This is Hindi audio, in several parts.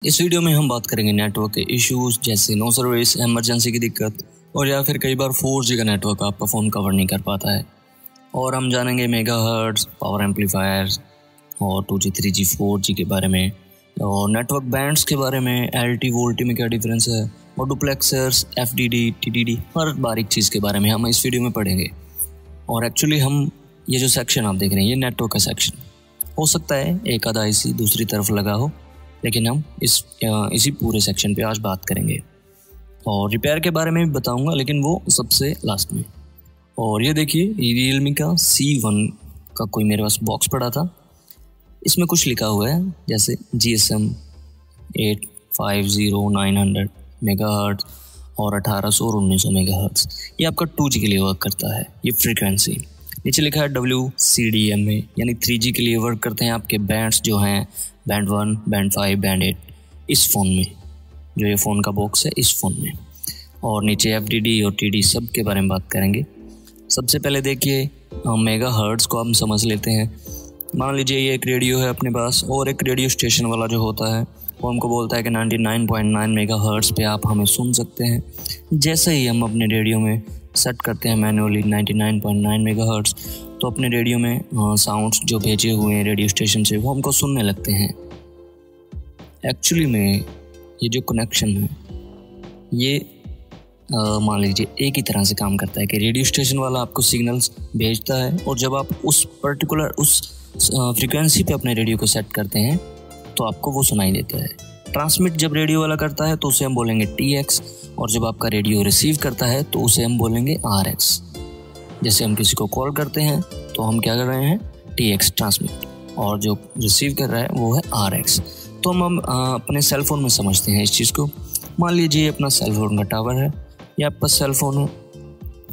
इस वीडियो में हम बात करेंगे नेटवर्क के इश्यूज जैसे नो सर्विस, इमरजेंसी की दिक्कत और या फिर कई बार 4G का नेटवर्क आपका फ़ोन कवर नहीं कर पाता है। और हम जानेंगे मेगाहर्ट्ज़, पावर एम्पलीफायर्स और 2G, 3G, 4G के बारे में और नेटवर्क बैंड्स के बारे में, LT, वोल्टी में क्या डिफरेंस है और डुप्लेक्सर्स, FDD, TDD, हर बारीक चीज़ के बारे में हम इस वीडियो में पढ़ेंगे। और एक्चुअली हम ये जो सेक्शन आप देख रहे हैं ये नेटवर्क का सेक्शन हो सकता है एक आधा IC दूसरी तरफ लगा हो, लेकिन हम इसी पूरे सेक्शन पे आज बात करेंगे और रिपेयर के बारे में भी बताऊंगा, लेकिन वो सबसे लास्ट में। और ये देखिए Realme का C1 का कोई मेरे पास बॉक्स पड़ा था, इसमें कुछ लिखा हुआ है जैसे GSM 850-900 मेगाहर्ट्ज़ और 1800 और 1900 मेगाहर्ट्ज़। ये आपका 2G के लिए वर्क करता है। ये फ्रीक्वेंसी नीचे लिखा है WCDMA यानी 3G के लिए वर्क करते हैं आपके बैंड्स जो हैं बैंड 1, बैंड 5, बैंड 8 इस फ़ोन में, जो ये फ़ोन का बॉक्स है इस फ़ोन में। और नीचे FDD और TD सब के बारे में बात करेंगे। सबसे पहले देखिए मेगाहर्ट्ज़ को हम समझ लेते हैं। मान लीजिए ये एक रेडियो है अपने पास और एक रेडियो स्टेशन वाला जो होता है वो हमको बोलता है कि 99.9 मेगाहर्ट्ज़ पे आप हमें सुन सकते हैं। जैसे ही हम अपने रेडियो में सेट करते हैं मैनुअली 99.9 मेगाहर्ट्ज़, तो अपने रेडियो में साउंड्स जो भेजे हुए हैं रेडियो स्टेशन से वो हमको सुनने लगते हैं। एक्चुअली में ये जो कनेक्शन है ये मान लीजिए एक ही तरह से काम करता है कि रेडियो स्टेशन वाला आपको सिग्नल्स भेजता है और जब आप उस पर्टिकुलर उस फ्रीक्वेंसी पे अपने रेडियो को सेट करते हैं तो आपको वो सुनाई देता है। ट्रांसमिट जब रेडियो वाला करता है तो उसे हम बोलेंगे TX और जब आपका रेडियो रिसीव करता है तो उसे हम बोलेंगे RX। जैसे हम किसी को कॉल करते हैं तो हम क्या कर रहे हैं TX ट्रांसमिट, और जो रिसीव कर रहा है वो है RX। तो हम अपने सेल फोन में समझते हैं इस चीज़ को। मान लीजिए अपना सेल फोन का टावर है या आपका सेल फोन है,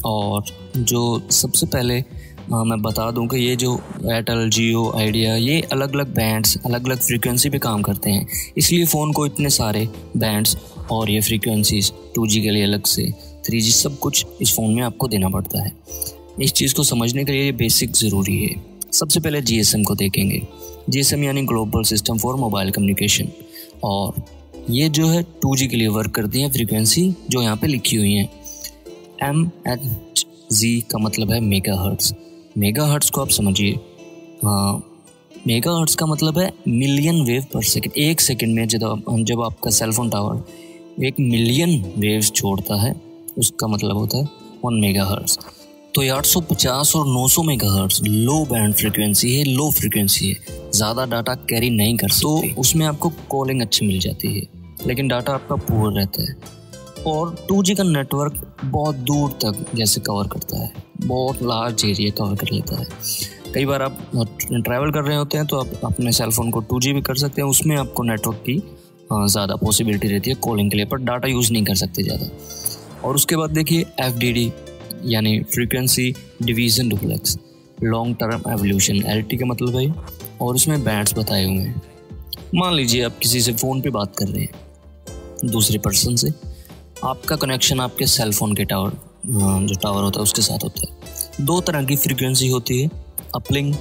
और जो सबसे पहले मैं बता दूं कि ये जो एयरटेल, जियो, आइडिया ये अलग अलग बैंड्स अलग अलग फ्रीक्वेंसी पे काम करते हैं, इसलिए फ़ोन को इतने सारे बैंड्स और ये फ्रीक्वेंसीज 2G के लिए अलग से, 3G सब कुछ इस फ़ोन में आपको देना पड़ता है। इस चीज़ को समझने के लिए ये बेसिक ज़रूरी है। सबसे पहले GSM को देखेंगे। GSM यानी global system for mobile communication, और ये जो है 2G के लिए वर्क करती है फ्रीक्वेंसी जो यहाँ पे लिखी हुई है। MHz का मतलब है मेगाहर्ट्ज़। मेगाहर्ट्ज़ को आप समझिए, मेगाहर्ट्ज़ का मतलब है मिलियन वेव पर सेकंड। एक सेकंड में जब आपका सेलफोन टावर 1 मिलियन वेव्स छोड़ता है उसका मतलब होता है 1 मेगाहर्ट्ज़। तो ये 850 और 900 मेगाहर्ट्ज़ लो बैंड फ्रीक्वेंसी है, लो फ्रीक्वेंसी है, ज़्यादा डाटा कैरी नहीं कर सकते। तो उसमें आपको कॉलिंग अच्छी मिल जाती है लेकिन डाटा आपका पुअर रहता है। और 2G का नेटवर्क बहुत दूर तक जैसे कवर करता है, बहुत लार्ज एरिया कवर कर लेता है। कई बार आप ट्रैवल कर रहे होते हैं तो आप अपने सेलफोन को 2G भी कर सकते हैं, उसमें आपको नेटवर्क की ज़्यादा पॉसिबिलिटी रहती है कॉलिंग के लिए, पर डाटा यूज़ नहीं कर सकते ज़्यादा। और उसके बाद देखिए FDD यानी frequency division duplex, long term evolution, LT का मतलब है, और उसमें बैंड्स बताए हुए हैं। मान लीजिए आप किसी से फ़ोन पे बात कर रहे हैं दूसरे पर्सन से, आपका कनेक्शन आपके सेल फोन के टावर जो टावर होता है उसके साथ होता है। 2 तरह की फ्रीक्वेंसी होती है, अपलिंग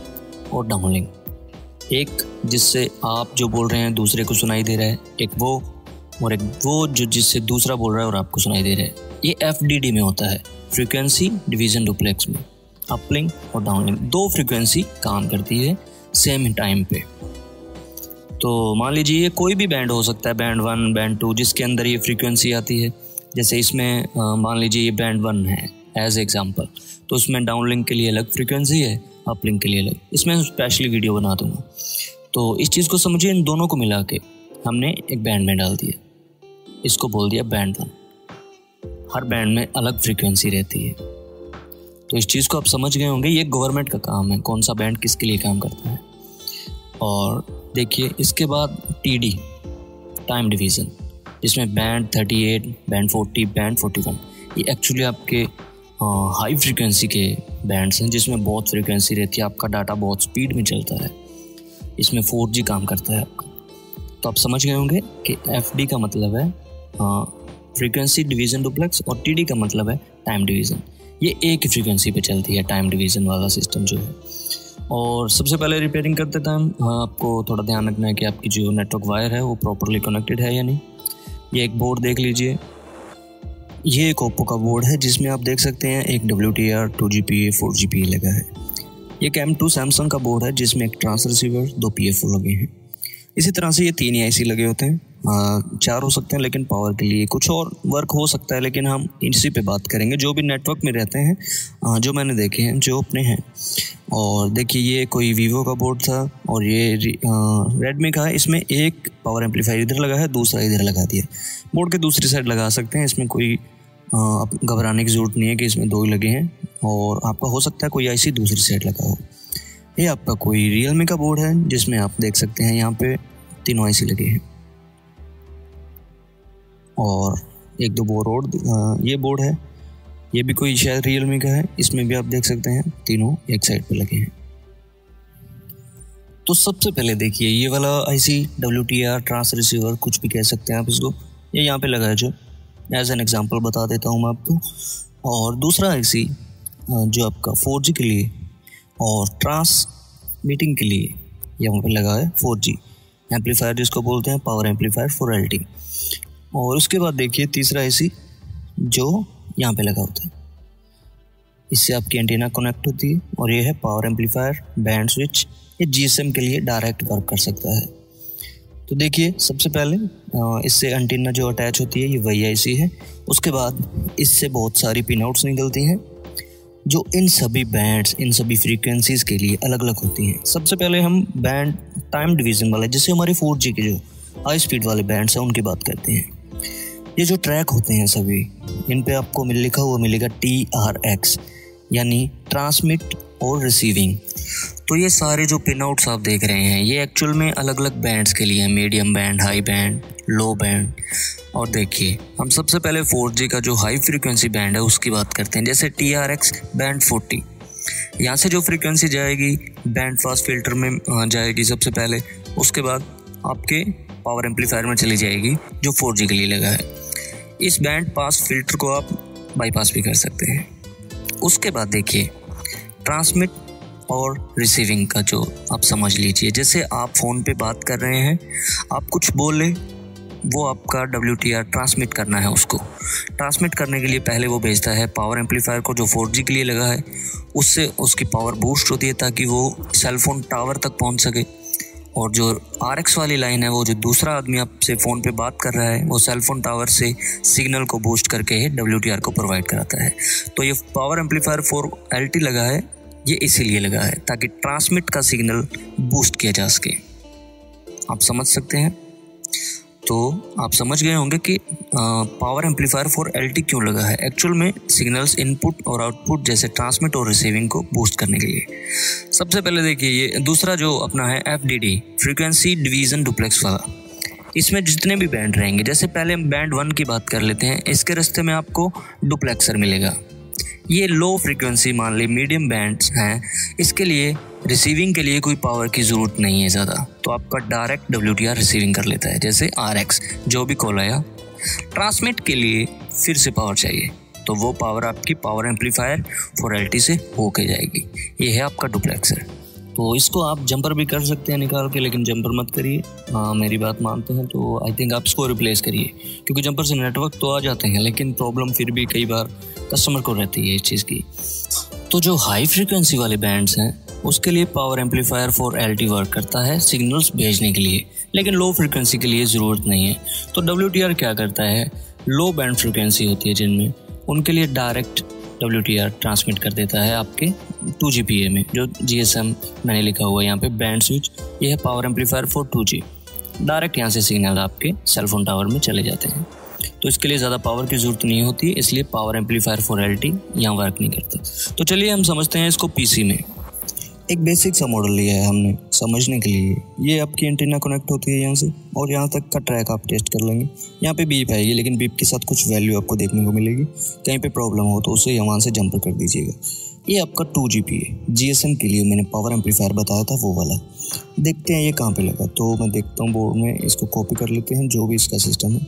और डाउनलिंग। एक जिससे आप जो बोल रहे हैं दूसरे को सुनाई दे रहा है, एक वो, और एक वो जो जिससे दूसरा बोल रहा है और आपको सुनाई दे रहा है। ये FDD में होता है, फ्रीक्वेंसी डिवीज़न डुप्लेक्स में। अपलिंग और डाउनलिंग 2 फ्रीक्वेंसी काम करती है सेम टाइम पे। तो मान लीजिए ये कोई भी बैंड हो सकता है, बैंड 1, बैंड 2, जिसके अंदर ये फ्रीक्वेंसी आती है। जैसे इसमें मान लीजिए ये बैंड 1 है एज एग्जांपल, तो उसमें डाउनलिंक के लिए अलग फ्रीक्वेंसी है, अपलिंक के लिए अलग। इसमें स्पेशली वीडियो बना दूंगा। तो इस चीज़ को समझिए, इन दोनों को मिला के हमने एक बैंड में डाल दिया, इसको बोल दिया बैंड 1। हर बैंड में अलग फ्रीक्वेंसी रहती है। तो इस चीज़ को आप समझ गए होंगे, ये गवर्नमेंट का काम है कौन सा बैंड किसके लिए काम करता है। और देखिए इसके बाद TD टाइम डिवीज़न, जिसमें बैंड 38, बैंड 40, बैंड 41, ये एक्चुअली आपके हाई फ्रीक्वेंसी के बैंड्स हैं जिसमें बहुत फ्रीक्वेंसी रहती है, आपका डाटा बहुत स्पीड में चलता है। इसमें 4G काम करता है आपका। तो आप समझ गए होंगे कि FD का मतलब है फ्रीक्वेंसी डिवीज़न डुप्लेक्स और TD का मतलब है टाइम डिवीज़न। ये एक ही फ्रीक्वेंसी पे चलती है टाइम डिवीज़न वाला सिस्टम जो है। और सबसे पहले रिपेयरिंग करते टाइम आपको थोड़ा ध्यान रखना है कि आपकी जो नेटवर्क वायर है वो प्रॉपरली कनेक्टेड है या नहीं। ये एक बोर्ड देख लीजिए, ये एक ओप्पो का बोर्ड है जिसमें आप देख सकते हैं एक WTR 2GPA 4GPA लगा है। ये M2 सैमसंग का बोर्ड है जिसमें एक ट्रांस रिसीवर 2 PFO लगे हैं। इसी तरह से ये 3 IC लगे होते हैं, 4 हो सकते हैं लेकिन पावर के लिए कुछ और वर्क हो सकता है, लेकिन हम इसी पे बात करेंगे जो भी नेटवर्क में रहते हैं, जो मैंने देखे हैं जो अपने हैं। और देखिए ये कोई वीवो का बोर्ड था और ये रेडमी का है। इसमें एक पावर एम्पलीफायर इधर लगा है, दूसरा इधर लगा दिया। बोर्ड के दूसरी साइड लगा सकते हैं, इसमें कोई घबराने की ज़रूरत नहीं है कि इसमें 2 ही लगे हैं और आपका हो सकता है कोई IC दूसरी साइड लगा हो। ये आपका कोई रियलमी का बोर्ड है जिसमें आप देख सकते हैं यहाँ पे 3 IC लगे हैं और 1-2 बोर्ड ये बोर्ड है, ये भी कोई शायद रियलमी का है। इसमें भी आप देख सकते हैं तीनों एक साइड पे लगे हैं। तो सबसे पहले देखिए ये वाला IC WTR ट्रांस रिसीवर कुछ भी कह सकते हैं आप इसको, ये यहाँ पे लगा है जो एज एन एग्जांपल बता देता हूँ मैं आपको। और दूसरा IC जो आपका 4G के लिए और ट्रांसमिटिंग के लिए यहाँ पे लगा है 4G एम्पलीफायर जिसको बोलते हैं पावर एम्पलीफायर 4LT। और उसके बाद देखिए तीसरा IC जो यहाँ पे लगा होता है, इससे आपकी एंटीना कनेक्ट होती है और ये है पावर एम्पलीफायर बैंड स्विच। ये GSM के लिए डायरेक्ट वर्क कर सकता है। तो देखिए सबसे पहले इससे एंटीना जो अटैच होती है ये वही IC है। उसके बाद इससे बहुत सारी पिन आउट्स निकलती हैं जो इन सभी बैंड्स, इन सभी फ्रीक्वेंसीज़ के लिए अलग अलग होती हैं। सबसे पहले हम बैंड टाइम डिवीज़न वाले, जैसे हमारे 4G के जो हाई स्पीड वाले बैंड्स हैं उनकी बात करते हैं। ये जो ट्रैक होते हैं सभी, इन पे आपको लिखा हुआ मिलेगा TRX यानी ट्रांसमिट और रिसीविंग। तो ये सारे जो पिन आउट्स आप देख रहे हैं ये एक्चुअल में अलग अलग बैंड्स के लिए हैं, मीडियम बैंड, हाई बैंड, लो बैंड। और देखिए हम सबसे पहले 4G का जो हाई फ्रीक्वेंसी बैंड है उसकी बात करते हैं, जैसे TRX बैंड 40। यहाँ से जो फ्रीक्वेंसी जाएगी बैंड पास फिल्टर में जाएगी सबसे पहले, उसके बाद आपके पावर एम्पलीफायर में चली जाएगी जो 4G के लिए लगा है। इस बैंड पास फिल्टर को आप बाईपास भी कर सकते हैं। उसके बाद देखिए ट्रांसमिट और रिसीविंग का जो आप समझ लीजिए, जैसे आप फ़ोन पे बात कर रहे हैं, आप कुछ बोले, वो आपका WTR ट्रांसमिट करना है। उसको ट्रांसमिट करने के लिए पहले वो भेजता है पावर एम्पलीफायर को जो 4G के लिए लगा है, उससे उसकी पावर बूस्ट होती है ताकि वो सेलफोन टावर तक पहुंच सके। और जो RX वाली लाइन है, वो जो दूसरा आदमी आपसे फ़ोन पे बात कर रहा है, वो सेलफोन टावर से सिग्नल को बूस्ट करके WTR को प्रोवाइड कराता है। तो ये पावर एम्पलीफायर 4LT लगा है, ये इसीलिए लगा है ताकि ट्रांसमिट का सिग्नल बूस्ट किया जा सके। आप समझ सकते हैं। तो आप समझ गए होंगे कि पावर एम्पलीफायर 4LT क्यों लगा है। एक्चुअल में सिग्नल्स इनपुट और आउटपुट जैसे ट्रांसमिट और रिसीविंग को बूस्ट करने के लिए। सबसे पहले देखिए ये दूसरा जो अपना है FDD फ्रीक्वेंसी डिवीज़न डुप्लेक्स वाला। इसमें जितने भी बैंड रहेंगे, जैसे पहले बैंड 1 की बात कर लेते हैं, इसके रास्ते में आपको डुप्लेक्सर मिलेगा। ये लो फ्रीक्वेंसी मान ली मीडियम बैंड्स हैं, इसके लिए रिसीविंग के लिए कोई पावर की ज़रूरत नहीं है ज़्यादा, तो आपका डायरेक्ट WTR रिसीविंग कर लेता है। जैसे RX जो भी कॉल आया, ट्रांसमिट के लिए फिर से पावर चाहिए तो वो पावर आपकी पावर एम्पलीफायर 4LT से होके जाएगी। ये है आपका डुप्लेक्सर। तो इसको आप जंपर भी कर सकते हैं निकाल के, लेकिन जंपर मत करिए। मेरी बात मानते हैं तो आई थिंक आप इसको रिप्लेस करिए, क्योंकि जंपर से नेटवर्क तो आ जाते हैं लेकिन प्रॉब्लम फिर भी कई बार कस्टमर को रहती है इस चीज़ की। तो जो हाई फ्रीक्वेंसी वाले बैंड्स हैं उसके लिए पावर एम्पलीफायर 4LT वर्क करता है सिग्नल्स भेजने के लिए, लेकिन लो फ्रीक्वेंसी के लिए ज़रूरत नहीं है। तो WTR क्या करता है, लो बैंड फ्रीक्वेंसी होती है जिनमें, उनके लिए डायरेक्ट WTR ट्रांसमिट कर देता है आपके 2GPA में, जो GSM मैंने लिखा हुआ है यहाँ पे बैंड स्विच। ये है power amplifier for 2G। Direct यहाँ से सिग्नल आपके सेलफोन टावर में चले जाते हैं। तो इसके लिए ज़्यादा पावर की ज़रूरत नहीं होती, इसलिए पावर एम्पलीफायर 4LT यहाँ वर्क नहीं करता। तो चलिए हम समझते हैं इसको PC में। एक बेसिक सा मॉडल लिया है हमने समझने के लिए। ये आपकी एंटीना कनेक्ट होती है यहाँ से, और यहाँ तक का ट्रैक आप टेस्ट कर लेंगे। यहाँ पे बीप आएगी, लेकिन बीप के साथ कुछ वैल्यू आपको देखने को मिलेगी। कहीं पे प्रॉब्लम हो तो उसे यहाँ से जंपर कर दीजिएगा। ये आपका 2GPA GSM के लिए मैंने पावर एम्पलीफायर बताया था वो वाला। देखते हैं ये कहाँ पे लगा। तो मैं देखता हूँ बोर्ड में, इसको कॉपी कर लेते हैं जो भी इसका सिस्टम है।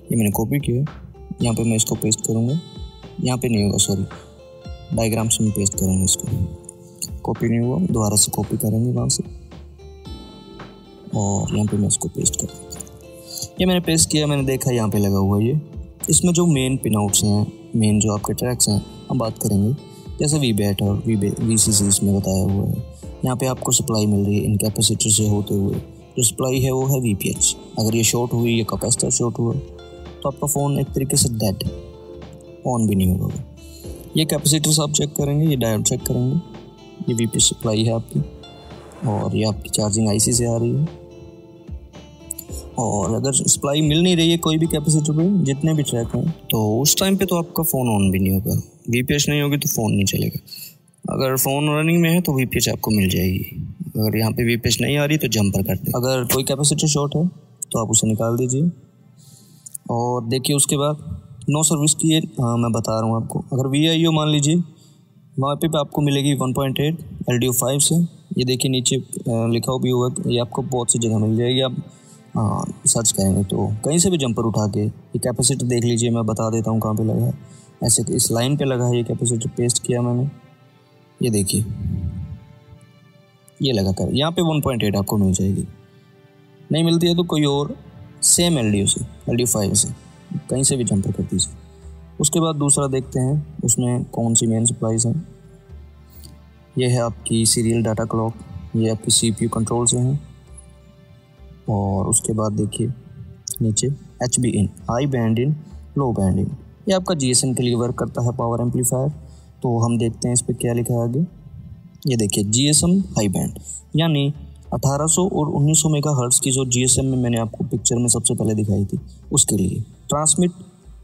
ये मैंने कॉपी किया, यहाँ पे मैं इसको पेस्ट करूँगा। यहाँ पे नहीं होगा, सॉरी, डायग्राम्स में पेस्ट करूँगा इसको। कॉपी नहीं हुआ, दोबारा से कॉपी करेंगे वहाँ से और यहाँ पे मैं इसको पेस्ट कर देता हूँ। ये मैंने पेस्ट किया, मैंने देखा यहाँ पे लगा हुआ है ये। इसमें जो मेन पिन आउट्स हैं, मेन जो आपके ट्रैक्स हैं, हम बात करेंगे जैसे वीबैट और VCC इसमें बताया हुआ है। यहाँ पे आपको सप्लाई मिल रही है इन कैपेसिटर से होते हुए, जो सप्लाई है वो है VPH। अगर ये शॉर्ट हुई या कैपेसिटर शॉर्ट हुआ तो आपका फ़ोन एक तरीके से डेड, ऑन भी नहीं होगा। ये कैपेसिटर्स आप चेक करेंगे, ये डायोड चेक करेंगे, ये VPH सप्लाई है आपकी और ये आपकी चार्जिंग IC से आ रही है। और अगर सप्लाई मिल नहीं रही है कोई भी कैपेसिटर पे, जितने भी ट्रैक हैं, तो उस टाइम पे तो आपका फ़ोन ऑन भी नहीं होगा। VPH नहीं होगी तो फ़ोन नहीं चलेगा। अगर फ़ोन रनिंग में है तो VPH आपको मिल जाएगी। अगर यहाँ पे VPH नहीं आ रही तो जंपर कर दे। अगर कोई कैपेसिटर शॉर्ट है तो आप उसे निकाल दीजिए। और देखिए उसके बाद नो सर्विस की मैं बता रहा हूँ आपको। अगर VIO मान लीजिए, वहाँ पे आपको मिलेगी 1.8 LDO5 से। ये देखिए नीचे लिखा भी हुआ, ये आपको बहुत सी जगह मिल जाएगी। आप सर्च करेंगे तो कहीं से भी जंपर उठा के ये कैपेसिटर देख लीजिए, मैं बता देता हूँ कहाँ पे लगा है। ऐसे इस लाइन पे लगा है ये कैपेसिटर, पेस्ट किया मैंने, ये देखिए ये लगा कर यहाँ पे 1.8 आपको मिल जाएगी। नहीं मिलती है तो कोई और सेम LDO से, LDO5 से कहीं से भी जंपर कर दीजिए। उसके बाद दूसरा देखते हैं उसमें कौन सी मेन सप्लाईज हैं। ये है आपकी सीरियल डाटा क्लॉक, ये आपकी CPU कंट्रोल से हैं। और उसके बाद देखिए नीचे HB इन, हाई बैंड इन, लो बैंड इन, ये आपका GSM के लिए वर्क करता है, पावर एम्पलीफायर। तो हम देखते हैं इस पर क्या लिखा है आगे। ये देखिए GSM हाई बैंड, यानी 1800 और 1900 मेगाहर्ट्ज़ की जो GSM में मैंने आपको पिक्चर में सबसे पहले दिखाई थी, उसके लिए ट्रांसमिट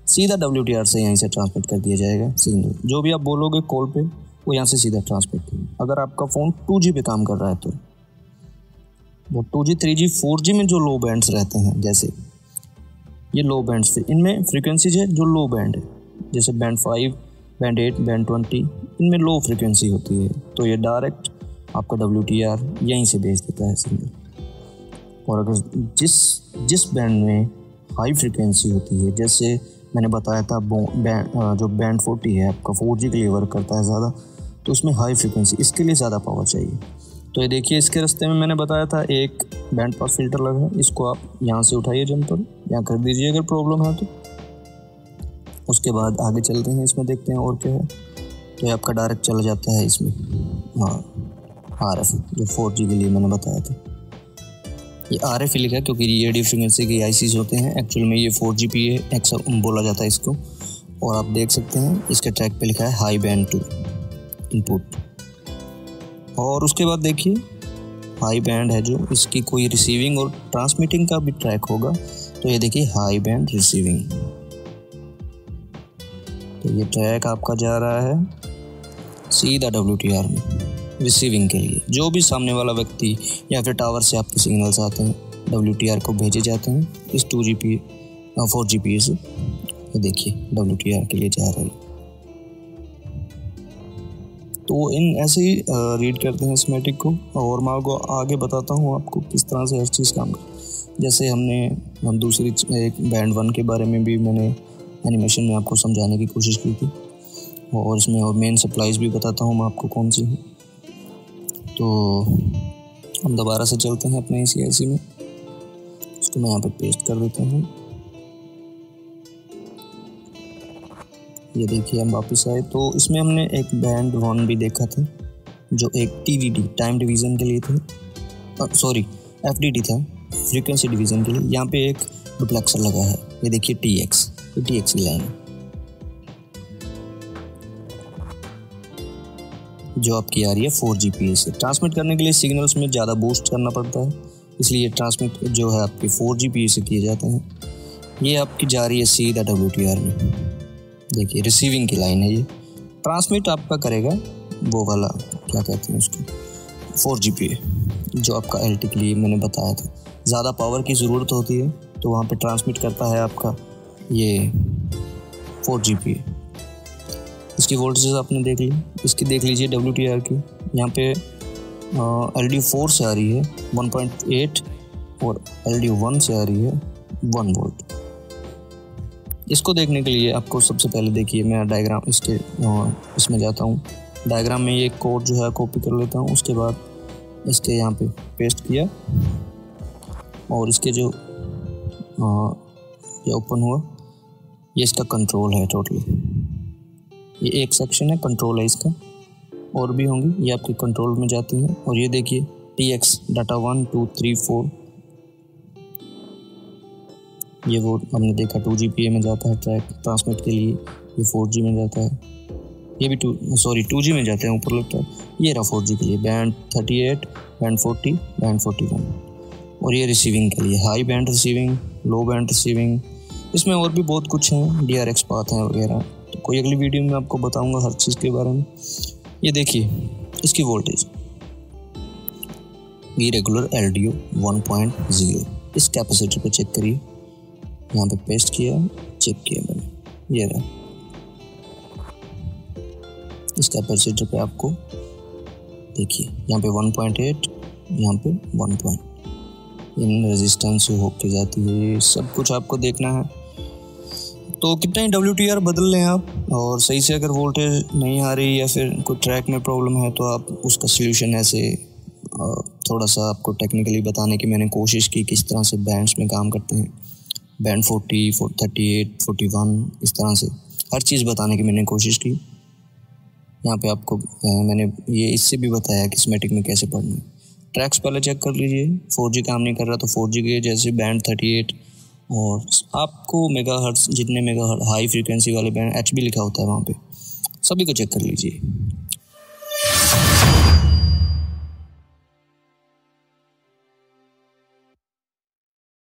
सीधा WTR से यहीं से ट्रांसमिट कर दिया जाएगा सिग्नल। जो भी आप बोलोगे कॉल पे वो यहाँ से सीधा ट्रांसमिट। अगर आपका फ़ोन 2G पे काम कर रहा है तो वो 2G 3G 4G में जो लो बैंड्स रहते हैं, जैसे ये लो बैंड्स थे, इनमें फ्रीक्वेंसीज है जो लो बैंड है, जैसे बैंड 5, बैंड 8, बैंड 20, इनमें लो फ्रीक्वेंसी होती है। तो ये डायरेक्ट आपका WTR यहीं से भेज देता है सिग्नल। और अगर जिस बैंड में हाई फ्रीक्वेंसी होती है, जैसे मैंने बताया था जो बैंड 40 है आपका 4G के लिए वर्क करता है ज़्यादा, तो उसमें हाई फ्रीक्वेंसी, इसके लिए ज़्यादा पावर चाहिए। तो ये देखिए इसके रास्ते में मैंने बताया था एक बैंड पास फिल्टर लगा है, इसको आप यहाँ से उठाइए जंपर, यहाँ कर दीजिए अगर प्रॉब्लम है तो। उसके बाद आगे चलते हैं, इसमें देखते हैं और क्या है। तो ये आपका डायरेक्ट चला जाता है इसमें, हाँ RF, जो 4G के लिए मैंने बताया था। ये RF ही लिखा है क्योंकि ये रेडियो फ्रीक्वेंसी के ICs होते हैं। एक्चुअल में ये 4GPA बोला जाता है इसको। और आप देख सकते हैं इसके ट्रैक पे लिखा है हाई बैंड 2 इनपुट। और उसके बाद देखिए हाई बैंड है जो, इसकी कोई रिसीविंग और ट्रांसमिटिंग का भी ट्रैक होगा। तो ये देखिए हाई बैंड रिसीविंग, तो ये ट्रैक आपका जा रहा है सीधा WTR में रिसीविंग के लिए। जो भी सामने वाला व्यक्ति या फिर टावर से आपके सिग्नल्स आते हैं WTR को भेजे जाते हैं इस 4GPA से। ये देखिए WTR के लिए जा रहा है। तो इन ऐसे ही रीड करते हैं स्कीमेटिक को, और मैं आपको आगे बताता हूँ आपको किस तरह से हर चीज़ काम कर। जैसे हम दूसरी एक बैंड 1 के बारे में भी मैंने एनिमेशन में आपको समझाने की कोशिश की थी, और इसमें और मेन सप्लाईज भी बताता हूँ मैं आपको कौन सी है। तो हम दोबारा से चलते हैं अपने इसी IC में, इसको मैं यहाँ पर पेस्ट कर देता हूँ। ये देखिए हम वापस आए, तो इसमें हमने एक बैंड 1 भी देखा था जो एक TDD टाइम डिवीज़न के लिए था, सॉरी FDD था फ्रीक्वेंसी डिवीज़न के लिए। यहाँ पे एक डुप्लेक्सर लगा है, ये देखिए TX, ये TX की लाइन है जो आपकी आ रही है 4GPA से। ट्रांसमिट करने के लिए सिग्नल्स में ज़्यादा बूस्ट करना पड़ता है, इसलिए ट्रांसमिट जो है आपके 4GPA से किए जाते हैं। ये आपकी जा रही है सीधा WTR में। देखिए रिसीविंग की लाइन है, ये ट्रांसमिट आपका करेगा वो वाला क्या कहते हैं उसको 4GPA, जो आपका LT के लिए मैंने बताया था। ज़्यादा पावर की ज़रूरत होती है तो वहाँ पे ट्रांसमिट करता है आपका ये 4GPA। इसकी वोल्टेज आपने देख ली, इसकी देख लीजिए WTR की। यहाँ पे LDO4 से आ रही है 1.8 और LDO1 से आ रही है 1 वोल्ट। इसको देखने के लिए आपको सबसे पहले देखिए मैं डायग्राम इसमें जाता हूँ डायग्राम में ये कोड जो है कॉपी कर लेता हूँ, उसके बाद इसके यहाँ पे पेस्ट किया और इसके जो ये ओपन हुआ, ये इसका कंट्रोल है टोटली। ये एक सेक्शन है, कंट्रोल है इसका, और भी होंगी, ये आपके कंट्रोल में जाती हैं। और ये देखिए TX डाटा 1 2 3 4, ये वो हमने देखा 2GPA में जाता है ट्रैक ट्रांसमिट के लिए, ये 4G में जाता है, ये भी 2G में जाते हैं ऊपर लगता है। ये रहा 4G के लिए बैंड 38, बैंड 40, बैंड 41, और ये रिसीविंग के लिए हाई बैंड रिसीविंग, लो बैंड रिसीविंग। इसमें और भी बहुत कुछ है, DRX पाथ हैं वगैरह, तो कोई अगली वीडियो में आपको बताऊंगा हर चीज़ के बारे में। ये देखिए इसकी वोल्टेज V रेगुलर LDO 1.0, इस कैपेसिटर पे चेक करिए, यहाँ पे पेस्ट किया, चेक किया मैंने, ये रहा इस कैपेसिटर पे। आपको देखिए यहाँ पे 1.8, यहाँ पे 1. इन रेजिस्टेंस होके जाती है, सब कुछ आपको देखना है। तो कितना ही WTR बदल लें आप, और सही से अगर वोल्टेज नहीं आ रही या फिर कोई ट्रैक में प्रॉब्लम है, तो आप उसका सल्यूशन ऐसे थोड़ा सा आपको टेक्निकली बताने की मैंने कोशिश की, किस तरह से बैंड्स में काम करते हैं, बैंड 40, 38, 41, इस तरह से हर चीज़ बताने की मैंने कोशिश की। यहाँ पे आपको मैंने ये इससे भी बताया कि स्कीमेटिक में कैसे पढ़ना है। ट्रैक्स पहले चेक कर लीजिए, 4G काम नहीं कर रहा तो 4G के जैसे बैंड 38, और आपको मेगाहर्ट्ज़, जितने मेगाहर्ट्ज़ हाई फ्रीक्वेंसी वाले बैंड HB लिखा होता है वहाँ पे, सभी को चेक कर लीजिए।